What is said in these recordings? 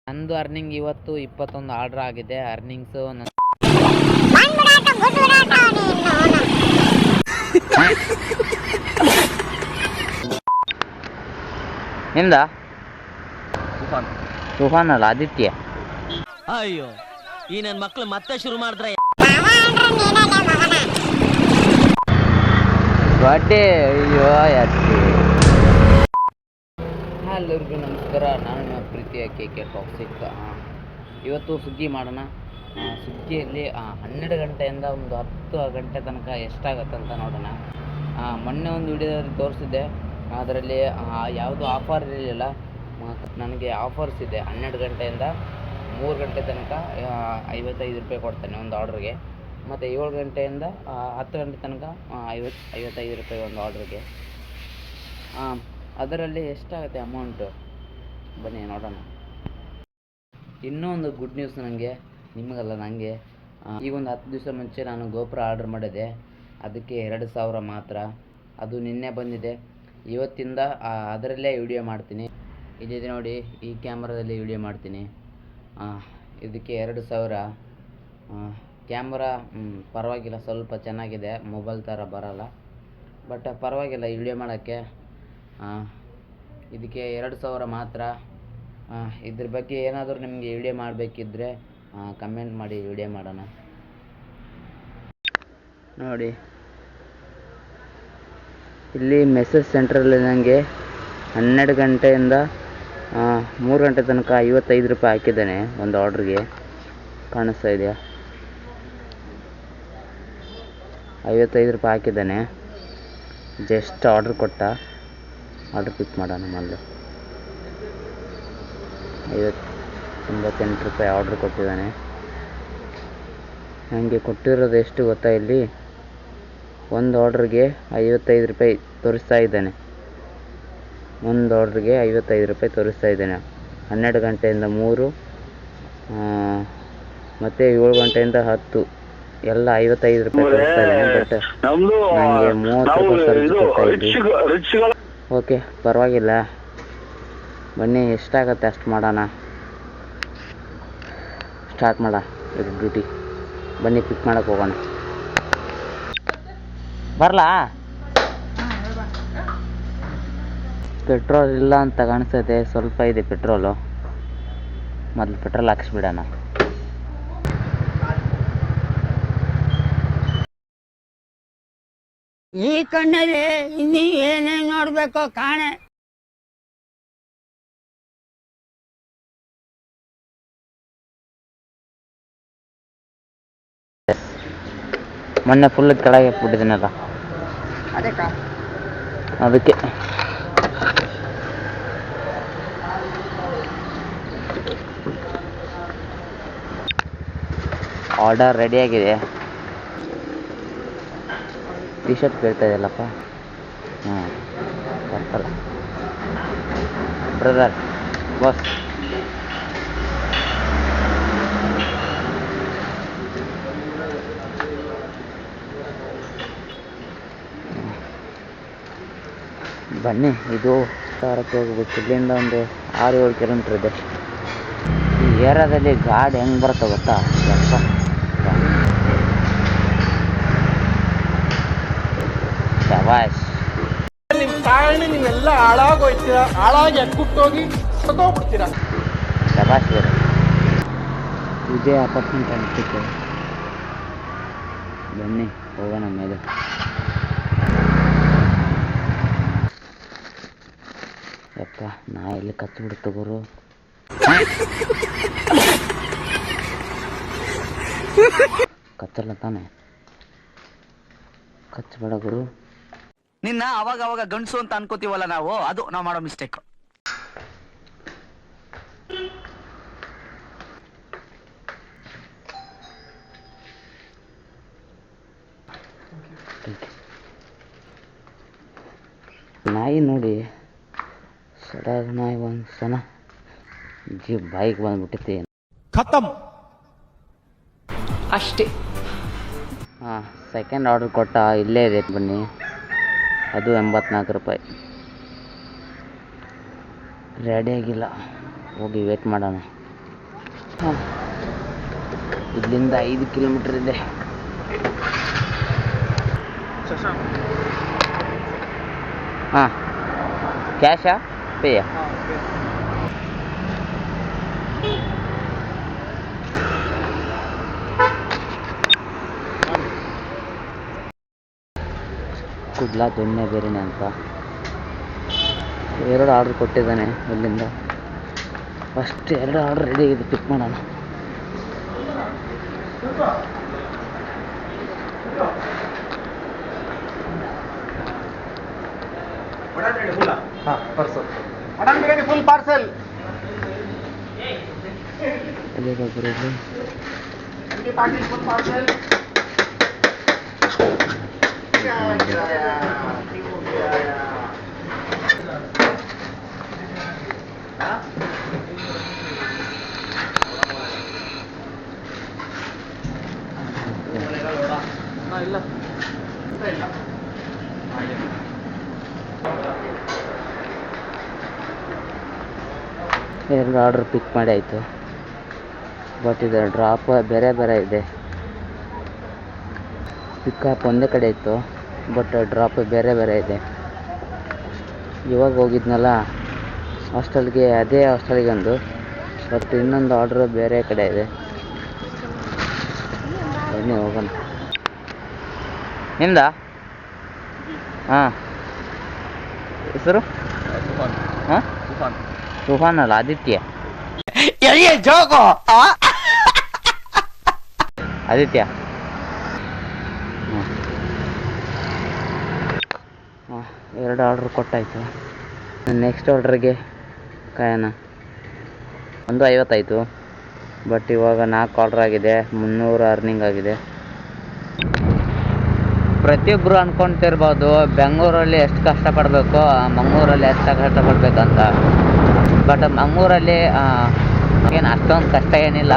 ನಂದು ಅರ್ನಿಂಗ್ ಇವತ್ತು 21 ಆರ್ಡರ್ ಆಗಿದೆ. ಅರ್ನಿಂಗ್ಸು ನಿಮ್ದ ತುಫಾನ್ ಅಲ್ಲ ಆದಿತ್ಯ. ಅಯ್ಯೋ ಈ ನನ್ನ ಮಕ್ಳು ಮತ್ತೆ ಶುರು ಮಾಡಿದ್ರೆ ಬಡ್ಡೆ. ಅಯ್ಯೋ ಯಾಕೆ. ಎಲ್ಲರಿಗೂ ನಮಸ್ಕಾರ, ನಾನು ನಿಮ್ಮ ಪ್ರೀತಿಯ KK ಟಾಕ್ಸಿಕ್. ಇವತ್ತು ಸುಗ್ಗಿ ಮಾಡೋಣ. ಸುಗ್ಗಿಯಲ್ಲಿ 12 ಗಂಟೆಯಿಂದ ಒಂದು 10 ಗಂಟೆ ತನಕ ಎಷ್ಟಾಗತ್ತೆ ಅಂತ ನೋಡೋಣ. ಮೊನ್ನೆ ಒಂದು ವಿಡಿಯೋದಲ್ಲಿ ತೋರಿಸಿದ್ದೆ, ಅದರಲ್ಲಿ ಯಾವುದೂ ಆಫರ್ ಇರಲಿಲ್ಲ. ನನಗೆ ಆಫರ್ಸ್ ಇದೆ. 12 ಗಂಟೆಯಿಂದ 3 ಗಂಟೆ ತನಕ 55 ರೂಪಾಯಿ ಕೊಡ್ತಾನೆ ಒಂದು ಆರ್ಡ್ರಿಗೆ. ಮತ್ತು 7 ಗಂಟೆಯಿಂದ 10 ಗಂಟೆ ತನಕ 55 ರೂಪಾಯಿ ಒಂದು ಆರ್ಡ್ರಿಗೆ. ಅದರಲ್ಲಿ ಎಷ್ಟಾಗುತ್ತೆ ಅಮೌಂಟು ಬನ್ನಿ ನೋಡೋಣ. ಇನ್ನೂ ಒಂದು ಗುಡ್ ನ್ಯೂಸ್ ನನಗೆ, ನಿಮಗಲ್ಲ ನನಗೆ. ಈಗ ಒಂದು 10 ದಿವಸ ಮುಂಚೆ ನಾನು ಗೋಪುರ ಆರ್ಡ್ರ್ ಮಾಡಿದೆ. ಅದಕ್ಕೆ 2000 ಮಾತ್ರ. ಅದು ನಿನ್ನೆ ಬಂದಿದೆ. ಇವತ್ತಿಂದ ಅದರಲ್ಲೇ ವಿಡಿಯೋ ಮಾಡ್ತೀನಿ. ಇಲ್ಲಿದೆ ನೋಡಿ, ಈ ಕ್ಯಾಮ್ರಾದಲ್ಲಿ ವಿಡಿಯೋ ಮಾಡ್ತೀನಿ. ಇದಕ್ಕೆ 2000. ಕ್ಯಾಮ್ರಾ ಪರವಾಗಿಲ್ಲ, ಸ್ವಲ್ಪ ಚೆನ್ನಾಗಿದೆ, ಮೊಬೈಲ್ ಥರ ಬರೋಲ್ಲ, ಬಟ್ ಪರವಾಗಿಲ್ಲ ವಿಡಿಯೋ ಮಾಡೋಕ್ಕೆ. ಇದಕ್ಕೆ 2000 ಮಾತ್ರ. ಇದ್ರ ಬಗ್ಗೆ ಏನಾದರೂ ನಿಮಗೆ ವಿಡಿಯೋ ಮಾಡಬೇಕಿದ್ರೆ ಕಮೆಂಟ್ ಮಾಡಿ, ವಿಡಿಯೋ ಮಾಡೋಣ. ನೋಡಿ ಇಲ್ಲಿ ಮೆಸೇಜ್ ಸೆಂಟ್ರಲ್ಲಿ ನನಗೆ 12 ಗಂಟೆಯಿಂದ 3 ಗಂಟೆ ತನಕ 55 ರೂಪಾಯಿ ಹಾಕಿದ್ದಾನೆ ಒಂದು ಆರ್ಡ್ರಿಗೆ. ಕಾಣಿಸ್ತಾ ಇದೆಯಾ? 55 ರೂಪಾಯಿ ಹಾಕಿದ್ದಾನೆ. ಜಸ್ಟ್ ಆರ್ಡ್ರ್ ಕೊಟ್ಟ. ಆರ್ಡ್ರ್ ಪಿಕ್ ಮಾಡೋಣ ಮೊದಲು. 58 ರೂಪಾಯಿ ಆರ್ಡ್ರ್ ಕೊಟ್ಟಿದ್ದಾನೆ. ನನಗೆ ಕೊಟ್ಟಿರೋದು ಎಷ್ಟು ಗೊತ್ತಾ? ಇಲ್ಲಿ ಒಂದು ಆರ್ಡ್ರಿಗೆ 55 ರೂಪಾಯಿ ತೋರಿಸ್ತಾ ಇದ್ದಾನೆ. ಒಂದು ಆರ್ಡ್ರಿಗೆ 55 ರೂಪಾಯಿ ತೋರಿಸ್ತಾ ಇದ್ದಾನೆ. 12 ಗಂಟೆಯಿಂದ 3 ಮತ್ತು 7 ಗಂಟೆಯಿಂದ 10 ಎಲ್ಲ 55 ರೂಪಾಯಿ ತೋರಿಸ್ತಾ ಇದ್ದಾನೆ. ಬಟ್ ನನಗೆ 30 ರೂಪಾಯಿ ಸರ್ವಿಸ್ ಕೊಡ್ತಾ ಇದ್ವಿ. ಓಕೆ, ಪರವಾಗಿಲ್ಲ. ಬನ್ನಿ, ಎಷ್ಟಾಗತ್ತೆ ಅಷ್ಟು ಮಾಡೋಣ. ಸ್ಟಾರ್ಟ್ ಮಾಡ ಇದು ಡ್ಯೂಟಿ. ಬನ್ನಿ ಪಿಕ್ ಮಾಡೋಕ್ಕೆ ಹೋಗೋಣ. ಬರಲಾ? ಪೆಟ್ರೋಲ್ ಇಲ್ಲ ಅಂತ ಕಾಣಿಸ್ತೈತೆ. ಸ್ವಲ್ಪ ಇದೆ ಪೆಟ್ರೋಲು. ಮೊದಲು ಪೆಟ್ರೋಲ್ ಹಾಕಿಸ್ಬಿಡೋಣ. ಈ ಕಣ್ಣಲ್ಲಿ ಇನ್ನೀ ಏನೇನು ನೋಡ್ಬೇಕೋ ಕಾಣೆ. ಮೊನ್ನೆ ಫುಲ್ ಕೆಳಗೆ ಹಾಕ್ಬಿಟ್ಟಿದ್ದೀನಲ್ಲ, ಅದಕ್ಕೆ. ಆರ್ಡರ್ ರೆಡಿಯಾಗಿದೆ. ಟಿ ಶರ್ಟ್ ಕೇಳ್ತಾ ಇದೆಯಲ್ಲಪ್ಪ. Purple brother boss. ಬನ್ನಿ, ಇದು ಸಾರಕ್ಕೆ ಹೋಗ್ಬೇಕು. ಇಲ್ಲಿಂದ ಒಂದು 6-7 ಕಿಲೋಮೀಟ್ರ್ ಇದೆ. ಈ ಏರಿಯಾದಲ್ಲಿ ಗಾಡಿ ಹೆಂಗೆ ಬರುತ್ತೆ ಗೊತ್ತಾ? ಶಬಾಷ್. ನಿಮ್ಮ ಕಾರಣ ನೀವೆಲ್ಲ ಹಾಳಾಗೋಯ್ತೀರ, ಹಾಳಾಗಿ ಎಕ್ಕುಟ್ಟೋಗಿ ಸತ್ತೋಗ್ಬಿಡ್ತೀರ. ಶಬಾಷ್ ಬೇರೆ. ಇದೇ ಅಪಾರ್ಟ್ಮೆಂಟ್ ಅನಿಸುತ್ತೆ. ಬನ್ನಿ ಹೋಗೋಣ ಮೇಲೆ. ಯಪ್ಪ, ನಾ ಎಲ್ಲಿ ಕತ್ತು ಬಿಡ್ತು ಗುರು. ಕತ್ತಲ್ಲ ತಾನೆ? ಕಚ್ಚಬೇಡ ಗುರು. ನಿನ್ನ ಅವಾಗ ಅವಾಗ ಗಂಡಸು ಅಂತ ಅನ್ಕೋತೀವಲ್ಲ ನಾವು, ಅದು ನಾವು ಮಾಡೋ ಮಿಸ್ಟೇಕ್. ನಾಯಿ ನೋಡಿ, ಸಡಾದ ನಾಯಿ ಒಂದು ಸನ ಬಾಯಿಗೆ ಬಂದ್ಬಿಟ್ಟೈತಿ. ಖತಮ್ ಅಷ್ಟೇ. ಹಾಂ, ಸೆಕೆಂಡ್ ಆರ್ಡ್ರ್ ಕೊಟ್ಟ ಇಲ್ಲೇ ಇದೆ ಬನ್ನಿ, ಅದು 84 ರೂಪಾಯಿ. ರೆಡಿ ಆಗಿಲ್ಲ, ಹೋಗಿ ವೇಟ್ ಮಾಡೋಣ. ಹಾಂ, ಇಲ್ಲಿಂದ 5 ಕಿಲೋಮೀಟ್ರ್ ಇದೆ. ಹಾಂ, ಕ್ಯಾಶಾ ಪೇಯಾ? ಕುಡ್ಲಾ ದೊಣ್ಣೆ ಬೇರೆನೆ ಅಂತ 2 ಆರ್ಡ್ರ್ ಕೊಟ್ಟಿದ್ದಾನೆ. ಇಲ್ಲಿಂದ ಫಸ್ಟ್ 2 ಆರ್ಡ್ರ್ ರೆಡಿ ಆಗಿದೆ, ಪಿಕ್ ಮಾಡೋಣ. Mutton biryani full parcel. Full parcel. ಇಲ್ಲ 2 ಆರ್ಡ್ರ್ ಪಿಕ್ ಮಾಡಿ ಆಯಿತು. ಬಟ್ ಇದು ಡ್ರಾಪ್ ಬೇರೆ ಬೇರೆ ಇದೆ. ಪಿಕಪ್ ಒಂದೇ ಕಡೆ ಇತ್ತು, ಬಟ್ ಡ್ರಾಪ್ ಬೇರೆ ಬೇರೆ ಇದೆ. ಇವಾಗ ಹೋಗಿದ್ನಲ್ಲ ಹಾಸ್ಟೆಲ್ಗೆ, ಅದೇ ಹಾಸ್ಟೆಲ್ಗೆ ಒಂದು, ಬಟ್ ಇನ್ನೊಂದು ಆರ್ಡ್ರ್ ಬೇರೆ ಕಡೆ ಇದೆ. ಬನ್ನಿ ಹೋಗೋಣ. ನಿಮ್ದಾ? ಹಾಂ, ಹೆಸರು? ಹಾಂ, ಸುಹಾನ್ ಅಲ್ಲ, ಆದಿತ್ಯ. ಆದಿತ್ಯ. ಹಾಂ, 2 ಆರ್ಡ್ರ್ ಕೊಟ್ಟಾಯಿತು. ನೆಕ್ಸ್ಟ್ ಆರ್ಡ್ರಿಗೆ ಕಾಯೋಣ. 150 ಆಯಿತು, ಬಟ್ ಇವಾಗ 4 ಆರ್ಡ್ರ್ ಆಗಿದೆ, 300 ಅರ್ನಿಂಗ್ ಆಗಿದೆ. ಪ್ರತಿಯೊಬ್ಬರು ಅಂದ್ಕೊತಿರ್ಬೋದು ಬೆಂಗಳೂರಲ್ಲಿ ಎಷ್ಟು ಕಷ್ಟಪಡಬೇಕು, ಮಂಗಳೂರಲ್ಲಿ ಎಷ್ಟು ಕಷ್ಟಪಡಬೇಕಂತ. ಬಟ್ ಮಂಗಳೂರಲ್ಲಿ ಏನು ಅಷ್ಟೊಂದು ಕಷ್ಟ ಏನಿಲ್ಲ.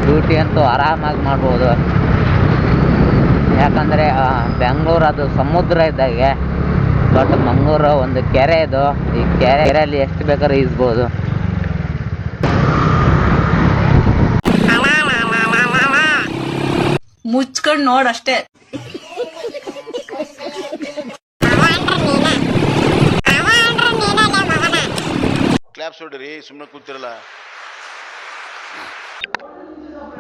ಡ್ಯೂಟಿ ಅಂತೂ ಆರಾಮಾಗಿ ಮಾಡ್ಬೋದು. ಯಾಕಂದರೆ ಬೆಂಗಳೂರು ಅದು ಸಮುದ್ರ ಇದ್ದಾಗೆ, ಬಟ್ ಮಂಗಳೂರು ಒಂದು ಕೆರೆ ಇದು. ಈ ಕೆರೆಯಲ್ಲಿ ಎಷ್ಟು ಬೇಕಾದ್ರೂ ಈಜ್ಬೋದು. ಮುಚ್ಕೊಂಡು ನೋಡಷ್ಟೇ. ಕ್ಲಾಪ್ಸ್ ಹೊಡ್ರಿ, ಸುಮ್ಮನೆ ಕೂತಿರಲ್ಲ.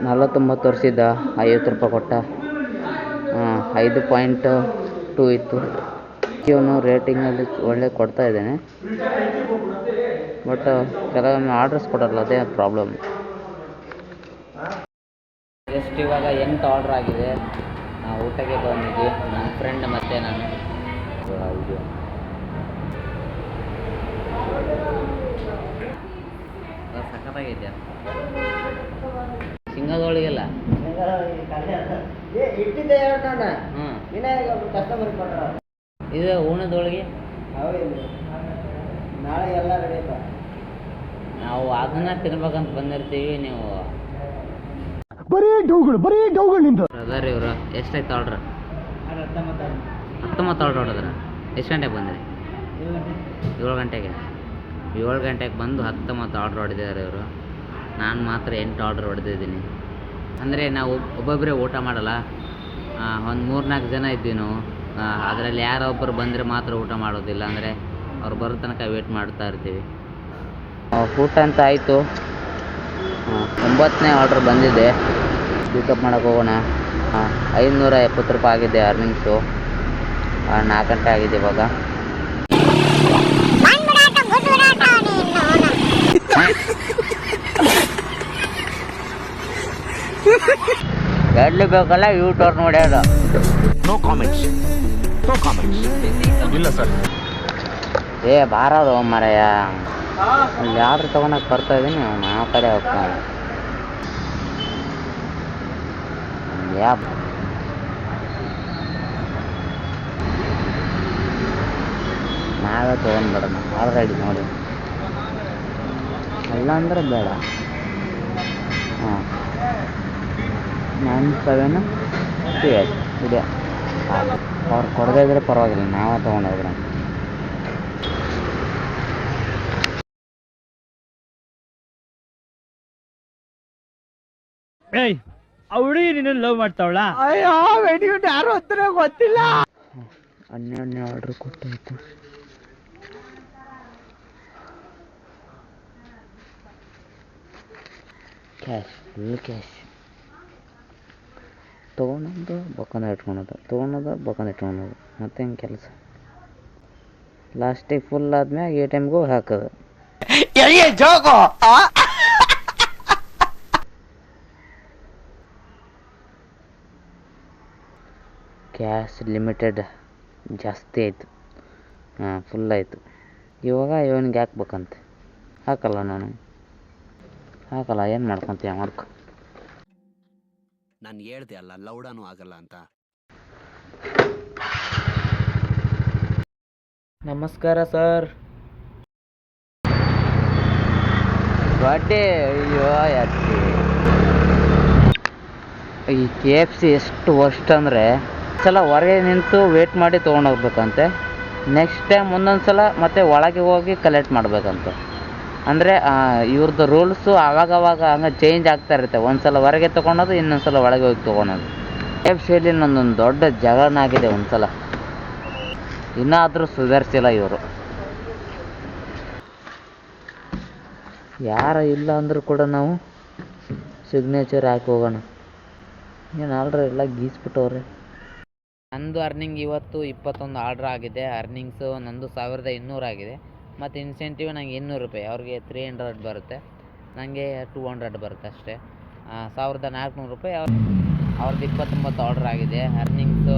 49 ವರ್ಷದ 50 ರೂಪಾಯಿ ಕೊಟ್ಟ. 5.2 ಇತ್ತು. ಇವನು ರೇಟಿಂಗಲ್ಲಿ ಒಳ್ಳೆ ಕೊಡ್ತಾ ಇದ್ದಾನೆ, ಬಟ್ ಕೆಲವೊಮ್ಮೆ ಆರ್ಡ್ರಸ್ ಕೊಡಲ್ಲ, ಅದೇ ಪ್ರಾಬ್ಲಮ್. ಜಸ್ಟ್ ಇವಾಗ 8 ಆರ್ಡ್ರ್ ಆಗಿದೆ. ಊಟಕ್ಕೆ ಬಂದಿದ್ವಿ, ನನ್ನ ಫ್ರೆಂಡ್ ಮತ್ತು ನಾನು. ಸಖತ್ತಾಗಿದೆಯಾ? ಸಿಂಗದೊಳಗೆಲ್ಲ ಇದು ಹೂಣದೊಳಗೆ ನಾಳೆ ಎಲ್ಲ ರೆಡಿ ಆಯ್ತಾ? ನಾವು ಅದನ್ನ ತಿನ್ಬೇಕಂತ ಬಂದಿರ್ತೀವಿ. ನೀವು ಬರೀ ಡೌಗಳು ನಿಂದು. ಬ್ರದರ್ ಇವರು ಎಷ್ಟಾಯ್ತು ಆರ್ಡ್ರ್? 19 ಆರ್ಡ್ರ್ ಹೊಡೆದ್ರೆ. ಎಷ್ಟು ಗಂಟೆಗೆ ಬಂದ್ರಿ? 7 ಗಂಟೆಗೆ. 7 ಗಂಟೆಗೆ ಬಂದು 19 ಆರ್ಡ್ರ್ ಹೊಡೆದಿದ್ದಾರೆ ಇವರು. ನಾನು ಮಾತ್ರ 8 ಆರ್ಡ್ರ್ ಹೊಡೆದಿದ್ದೀನಿ. ಅಂದರೆ ನಾವು ಒಬ್ಬೊಬ್ಬರೇ ಊಟ ಮಾಡಲ್ಲ, ಒಂದು 3-4 ಜನ ಇದ್ದೀವಿ ನಾವು. ಅದರಲ್ಲಿ ಯಾರೋ ಒಬ್ಬರು ಬಂದರೆ ಮಾತ್ರ ಊಟ ಮಾಡೋದಿಲ್ಲ, ಅಂದರೆ ಅವ್ರು ಬರೋ ತನಕ ವೇಟ್ ಮಾಡ್ತಾ ಇರ್ತೀವಿ. ಊಟ ಅಂತ ಆಯಿತು. 9ನೇ ಆರ್ಡ್ರ್ ಬಂದಿದೆ. ಪಿಕಪ್ ಮಾಡೋಕ್ಕೆ ಹೋಗೋಣ. 570 ರೂಪಾಯಿ ಆಗಿದೆ ಅರ್ನಿಂಗ್ಸು. 4 ಗಂಟೆ ಆಗಿದೆ ಇವಾಗ. ಎಲ್ಲಿ ಬೇಕಲ್ಲ ಯೂಟರ್ನ್ ಹೊಡೆಯೋದು. No comments. ಇಲ್ಲ ಸರ್. ಬಾರದು ಮಾರಾಯ. ಅಲ್ಲಿ ಆರ್ಡ್ರ್ ತೊಗೊಳಕ್ಕೆ ಬರ್ತಾ ಇದ್ದೀನಿ, ಅವನು ಆ ಕಡೆ ಹೋಗ್ತಾನೆ. ನಾವೇ ತೊಗೊಂಡ್ಬಿಡೋಣ ಆಲ್ರೆಡಿ ನೋಡಿ. ಇಲ್ಲ ಅಂದರೆ ಬೇಡ. 9, 7, ಕೊಡ್ತೀವಿ ಇದೆ. ಅವ್ರು ಕೊಡದೇ ಇದ್ರೆ ಪರವಾಗಿಲ್ಲ, ನಾವೇ ತೊಗೊಂಡೋಗ್ರೆ. ಏಯ್ ಆ ಹುಡುಗಿ ನಿನ್ನ ಲವ್ ಮಾಡ್ತಾವಳ? ಅಯ್ಯೋ ವೆಡಿಯೂಟ್ ಯಾರು ಹತ್ರ ಗೊತ್ತಿಲ್ಲ. ಹನ್ನೆರಡನೇ ಆರ್ಡ್ರ್ ಕೊಟ್ಟಾಯ್ತು. Cash, full cash. ತೊಗೊಂಡೋದು ಬೊಕ್ಕಂದ ಇಟ್ಕೊಳೋದು, ತೊಗೊಳೋದು ಬೊಕ್ಕಂದ ಇಟ್ಕೊಳೋದು, ಮತ್ತೆ ಹೆಂಗೆ ಕೆಲಸ. ಲಾಸ್ಟಿಗೆ ಫುಲ್ ಆದ್ಮೇಲೆ ATMಗೂ ಹಾಕೋದು. ಕ್ಯಾಶ್ ಲಿಮಿಟೆಡ್ ಜಾಸ್ತಿ ಆಯಿತು. ಫುಲ್ ಆಯಿತು. ಇವಾಗ ಇವನಿಗೆ ಹಾಕ್ಬೇಕಂತೆ. ಹಾಕಲ್ಲ, ನಾನು ಹಾಕಲ್ಲ. ಏನು ಮಾಡ್ಕೊತೀಯ ಮಾಡ್ಕೊ. ನಾನು ಹೇಳ್ದೆ ಅಲ್ಲ ಲೌಡಾನು ಆಗಲ್ಲ ಅಂತ. ನಮಸ್ಕಾರ ಸರ್. ಬಡ್ಡೆ. ಅಯ್ಯೋ ಯಾಕೆ ಈ KFC ಎಷ್ಟು ವರ್ಸ್ಟ್ ಅಂದರೆ, ಸಲ ಹೊರಗೆ ನಿಂತು ವೇಟ್ ಮಾಡಿ ತೊಗೊಂಡೋಗ್ಬೇಕಂತೆ. ನೆಕ್ಸ್ಟ್ ಟೈಮ್ ಒಂದೊಂದು ಸಲ ಮತ್ತೆ ಒಳಗೆ ಹೋಗಿ ಕಲೆಕ್ಟ್ ಮಾಡಬೇಕಂತೆ. ಅಂದರೆ ಇವ್ರದ್ದು ರೂಲ್ಸು ಆವಾಗವಾಗ ಹಂಗೆ ಚೇಂಜ್ ಆಗ್ತಾ ಇರುತ್ತೆ. ಒಂದು ಸಲ ಹೊರಗೆ ತೊಗೊಳೋದು, ಇನ್ನೊಂದು ಸಲ ಒಳಗೆ ಹೋಗಿ ತೊಗೊಳೋದು. KFCಯಲ್ಲಿ ನನ್ನೊಂದು ದೊಡ್ಡ ಜಗಳನ ಆಗಿದೆ ಒಂದು ಸಲ. ಇನ್ನಾದರೂ ಸುಧಾರಿಸಿಲ್ಲ ಇವರು. ಯಾರು ಇಲ್ಲ ಅಂದರೂ ಕೂಡ ನಾವು ಸಿಗ್ನೇಚರ್ ಹಾಕಿ ಹೋಗೋಣ. ಏನು ಆಲ್ರೆಡಿ ಎಲ್ಲ ಗೀಸ್ಬಿಟ್ಟವ್ರೆ. ನಂದು ಅರ್ನಿಂಗ್ ಇವತ್ತು 21 ಆರ್ಡ್ರ್ ಆಗಿದೆ. ಅರ್ನಿಂಗ್ಸು ನಂದು 1200 ಆಗಿದೆ. ಮತ್ತು ಇನ್ಸೆಂಟಿವ್ ನನಗೆ 200 ರೂಪಾಯಿ. ಅವ್ರಿಗೆ 300 ಬರುತ್ತೆ, ನನಗೆ 200 ಬರುತ್ತೆ ಅಷ್ಟೇ. 1400 ರೂಪಾಯಿ. ಅವ್ರದ್ದು 29 ಆರ್ಡ್ರ್ ಆಗಿದೆ. ಅರ್ನಿಂಗ್ಸು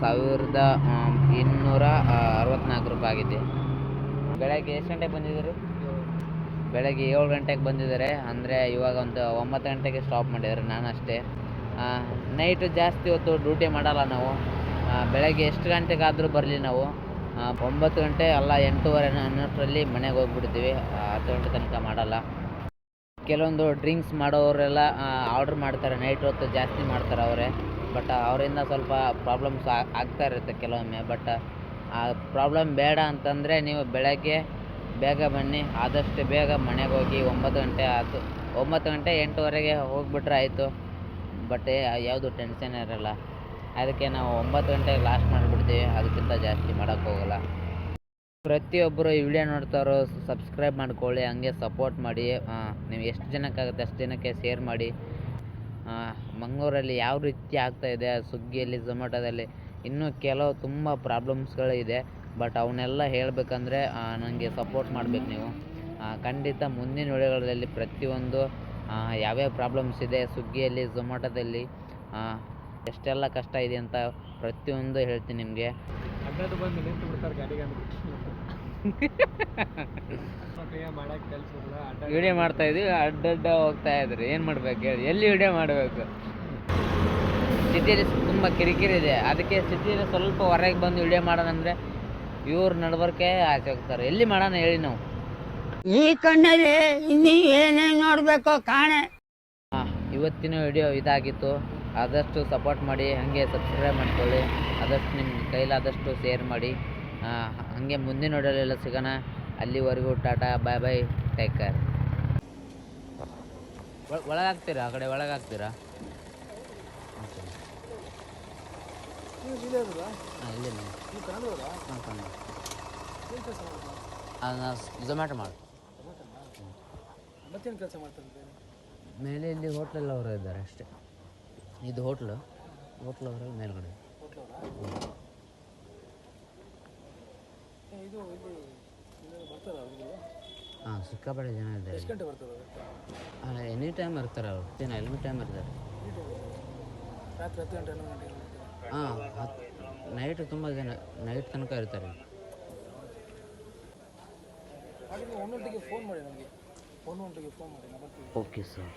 1264 ರೂಪಾಯಿ ಆಗಿದೆ. ಬೆಳಗ್ಗೆ ಎಷ್ಟು ಗಂಟೆಗೆ ಬಂದಿದ್ದೀರಿ? ಬೆಳಗ್ಗೆ 7 ಗಂಟೆಗೆ ಬಂದಿದ್ದಾರೆ. ಅಂದರೆ ಇವಾಗ ಒಂದು 9 ಗಂಟೆಗೆ ಸ್ಟಾಪ್ ಮಾಡಿದ್ದಾರೆ. ನಾನು ಅಷ್ಟೇ. ನೈಟು ಜಾಸ್ತಿ ಹೊತ್ತು ಡ್ಯೂಟಿ ಮಾಡಲ್ಲ ನಾವು. ಬೆಳಗ್ಗೆ ಎಷ್ಟು ಗಂಟೆಗಾದರೂ ಬರಲಿ ನಾವು 9 ಗಂಟೆ ಅಲ್ಲ 8:30 ಅನ್ನೋಷ್ಟರಲ್ಲಿ ಮನೆಗೆ ಹೋಗ್ಬಿಡ್ತೀವಿ. 10 ಗಂಟೆ ತನಕ ಮಾಡಲ್ಲ. ಕೆಲವೊಂದು ಡ್ರಿಂಕ್ಸ್ ಮಾಡೋರೆಲ್ಲ ಆರ್ಡ್ರ್ ಮಾಡ್ತಾರೆ, ನೈಟ್ ಹೊತ್ತು ಜಾಸ್ತಿ ಮಾಡ್ತಾರೆ ಅವರೇ. ಬಟ್ ಅವರಿಂದ ಸ್ವಲ್ಪ ಪ್ರಾಬ್ಲಮ್ಸ್ ಆಗ್ತಾ ಇರುತ್ತೆ ಕೆಲವೊಮ್ಮೆ. ಬಟ್ ಆ ಪ್ರಾಬ್ಲಮ್ ಬೇಡ ಅಂತಂದರೆ ನೀವು ಬೆಳಗ್ಗೆ ಬೇಗ ಬನ್ನಿ. ಆದಷ್ಟು ಬೇಗ ಮನೆಗೆ ಹೋಗಿ 9 ಗಂಟೆ ಆಯಿತು, 9 ಗಂಟೆ 8:30ಗೆ ಹೋಗಿಬಿಟ್ರೆ ಆಯಿತು. ಬಟ್ ಯಾವುದು ಟೆನ್ಷನ್ ಇರೋಲ್ಲ. ಅದಕ್ಕೆ ನಾವು 9 ಗಂಟೆಗೆ ಲಾಸ್ಟ್ ಮಾಡಿಬಿಡ್ತೀವಿ, ಅದಕ್ಕಿಂತ ಜಾಸ್ತಿ ಮಾಡೋಕ್ಕೆ ಹೋಗಲ್ಲ. ಪ್ರತಿಯೊಬ್ಬರು ಈ ವಿಡಿಯೋ ನೋಡ್ತಾರೋ ಸಬ್ಸ್ಕ್ರೈಬ್ ಮಾಡ್ಕೊಳ್ಳಿ, ಹಂಗೆ ಸಪೋರ್ಟ್ ಮಾಡಿ. ನೀವು ಎಷ್ಟು ಜನಕ್ಕಾಗುತ್ತೆ ಅಷ್ಟು ಜನಕ್ಕೆ ಶೇರ್ ಮಾಡಿ. ಮಂಗಳೂರಲ್ಲಿ ಯಾವ ರೀತಿ ಆಗ್ತಾಯಿದೆ, ಸ್ವಿಗ್ಗಿಯಲ್ಲಿ ಝೊಮ್ಯಾಟೋದಲ್ಲಿ ಇನ್ನೂ ಕೆಲವು ತುಂಬ ಪ್ರಾಬ್ಲಮ್ಸ್ಗಳಿದೆ. ಬಟ್ ಅವನ್ನೆಲ್ಲ ಹೇಳಬೇಕಂದ್ರೆ ನನಗೆ ಸಪೋರ್ಟ್ ಮಾಡಬೇಕು ನೀವು. ಖಂಡಿತ ಮುಂದಿನ ವಿಡಿಯೋಗಳಲ್ಲಿ ಪ್ರತಿಯೊಂದು ಯಾವ್ಯಾವ ಪ್ರಾಬ್ಲಮ್ಸ್ ಇದೆ ಸ್ವಿಗ್ಗಿಯಲ್ಲಿ, ಝೊಮ್ಯಾಟೋದಲ್ಲಿ, ಎಷ್ಟೆಲ್ಲ ಕಷ್ಟ ಇದೆ ಅಂತ ಪ್ರತಿಯೊಂದು ಹೇಳ್ತೀನಿ ನಿಮಗೆ. ಅಡ್ಡದು ಬಂದು ನಿಂತು ಬಿಡ್ತಾರೆ ಗಾಡಿಗೆ ಮಾಡಕ್ಕೆ ಕಲ್ಸಿಲ್ಲ. ವಿಡಿಯೋ ಮಾಡ್ತಾಯಿದ್ವಿ, ಅಡ್ಡಡ್ಡ ಹೋಗ್ತಾ ಇದ್ರಿ. ಏನು ಮಾಡ್ಬೇಕು ಹೇಳಿ? ಎಲ್ಲಿ ವಿಡಿಯೋ ಮಾಡಬೇಕು? ಸಿಟಿಯಲ್ಲಿ ತುಂಬ ಕಿರಿಕಿರಿ ಇದೆ. ಅದಕ್ಕೆ ಸಿಟಿಯಲ್ಲಿ ಸ್ವಲ್ಪ ಹೊರಗೆ ಬಂದು ವಿಡಿಯೋ ಮಾಡೋಣ ಅಂದರೆ ಇವ್ರು ನಡ್ಬರ್ಕೆ ಆಚೆ ಹೋಗ್ತಾರೆ. ಎಲ್ಲಿ ಮಾಡೋಣ ಹೇಳಿ ನಾವು? ಈ ಕಣ್ಣಲ್ಲಿ ಇನ್ನೀ ಏನೇನು ನೋಡ್ಬೇಕೋ ಕಾಣೆ. ಇವತ್ತಿನ ವಿಡಿಯೋ ಇದಾಗಿತ್ತು. ಆದಷ್ಟು ಸಪೋರ್ಟ್ ಮಾಡಿ, ಹಾಗೆ ಸಬ್ಸ್ಕ್ರೈಬ್ ಮಾಡ್ಕೊಳ್ಳಿ. ಆದಷ್ಟು ನಿಮ್ಮ ಕೈಲಾದಷ್ಟು ಶೇರ್ ಮಾಡಿ. ಹಾಗೆ ಮುಂದಿನ ವಿಡಿಯೋಲೆಲ್ಲ ಸಿಗೋಣ. ಅಲ್ಲಿವರೆಗೂ ಟಾಟಾ, ಬಾಯ್ ಬಾಯ್, ಟೇಕ್ ಕೇರ್. ಒಳಗಾಗ್ತೀರಾ? ಆ ಕಡೆ ಒಳಗಾಗ್ತೀರಾ? ಝೊಮ್ಯಾಟೊ ಮಾಡಿ. ಮತ್ತೇನು ಕೆಲಸ ಮಾಡ್ತಾರೆ? ಮೇಲೆ ಇಲ್ಲಿ ಹೋಟ್ಲೆಲ್ಲ ಅವರು ಇದ್ದಾರೆ ಅಷ್ಟೇ. ಇದು ಹೋಟ್ಲು ಅವರ ಮೇಲ್ಗಡೆ. ಇದು ಇಲ್ಲಿ ಬರ್ತಾರ ಅವ್ರಿಗೆ? ಹಾಂ, ಸಿಕ್ಕಾಪಟ್ಟೆ ಜನ ಇದ್ದಾರೆ. ಎಷ್ಟು ಗಂಟೆ ಬರ್ತಾರೆ? ಎನಿ ಟೈಮ್ ಇರ್ತಾರೆ ಅವರು. ಎನಿ ಟೈಮ್ ಇರ್ತಾರೆ. ರಾತ್ರಿ 10 ಗಂಟೆ 11 ಗಂಟೆ? ಹಾಂ, ನೈಟ್ ತುಂಬ ಜನ ನೈಟ್ ತನಕ ಇರ್ತಾರೆ. ಹಾಗೆ 1 ಗಂಟೆಗೆ ಫೋನ್ ಮಾಡಿ, ನನಗೆ 1 ಗಂಟೆಗೆ ಫೋನ್ ಮಾಡಿ, ನಾನು ಬರ್ತೀನಿ. Okay sir.